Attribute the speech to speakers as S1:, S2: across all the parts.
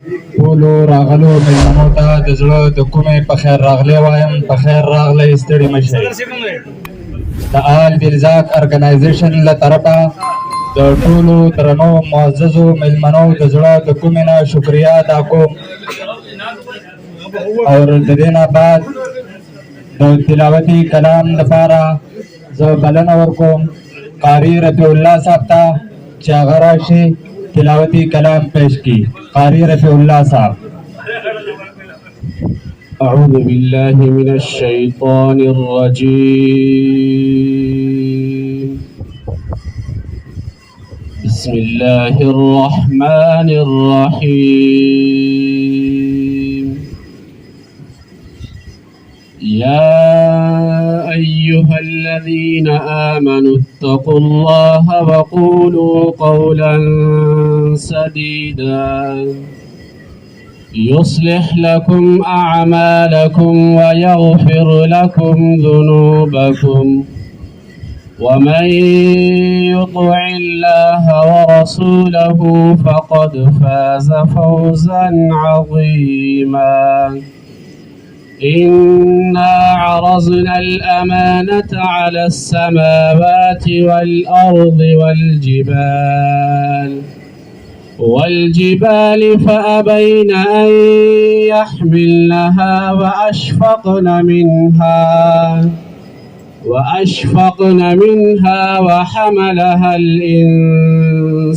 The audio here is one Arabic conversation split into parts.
S1: ټولو راغلو مېلمنو ته د زړه د کومې په خیر راغلی وایم. په خیر راغلی، ستړي مه شئ. د آل بلزاک ارګنایزیشن له طرفه د ټولو درنو معززو مېلمنو د زړه د کومې نه شکریه ادا کوم. او د دې نه بعد د تلاوتي کلام لپاره زه بلنه ورکوم قاري رفیع الله صاحب ته چې هغه راشي تلاوتي کلام پیش کی. قاری رفیع الله صاحب.
S2: أعوذ بالله من الشيطان الرجيم. بسم الله الرحمن الرحيم. يا أيها الذين آمنوا اتقوا الله وقولوا قولا سديدا يصلح لكم أعمالكم ويغفر لكم ذنوبكم ومن يطع الله ورسوله فقد فاز فوزا عظيما. إنا عرضنا الأمانة على السماوات والأرض والجبال فأبين أن يحملنها وأشفقن منها وحملها الإنسان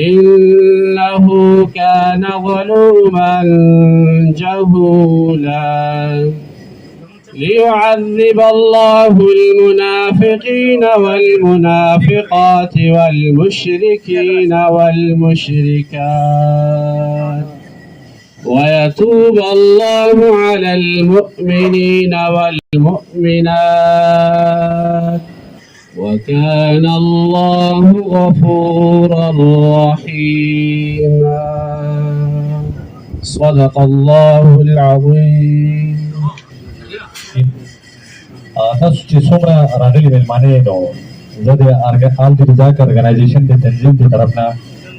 S2: إنه كان ظلوما جهولا. ليعذب الله المنافقين والمنافقات والمشركين والمشركات ويتوب الله على المؤمنين والمؤمنات وكان الله غفورا رحيما. صدق الله العظيم.
S1: تاسو چې څومره راغلي مېلمانه یې نو زه د آل بلزاک ارګنایزیشن د تنظیم د طرف نه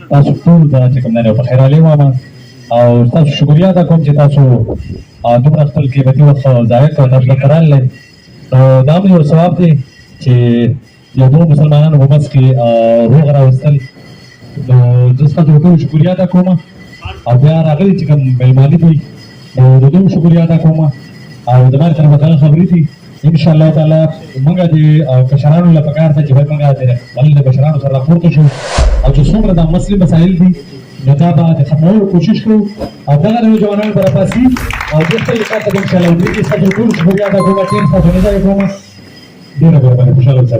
S1: تاسو ټول ته چې کوم نه په خیر علي وایم او تاسو شکریا ادا کوم چې تاسو دومره خپل قیمتي وخت ضایع کړ تاسو ته راغلی. نو دا مې یو ثواب دی چې یو دوه مسلمانانو په منځ کې روغ راوستل. نو زه ستاسو ټول شکریا ادا کوم او بیا راغلي چې کوم مېلمانه دي نو د دوی شکریا ادا کوم او د مار طرفه ته خبرې دي ان شاء الله تعالی موږ د کشرانو لپاره کار ته چې موږ د کشرانو سره راپورته شو او چې څومره د مسلې مسایل دي نو دا به د ختمولو کوشش کوو او دغه نوجوانانو به راپاسي او دې خپل کار ته ان شاء الله وکړي. ستاسو ټول شکریا ادا کوم چې تاسو نه ځای کوم ډېره به خوشاله اوسئ.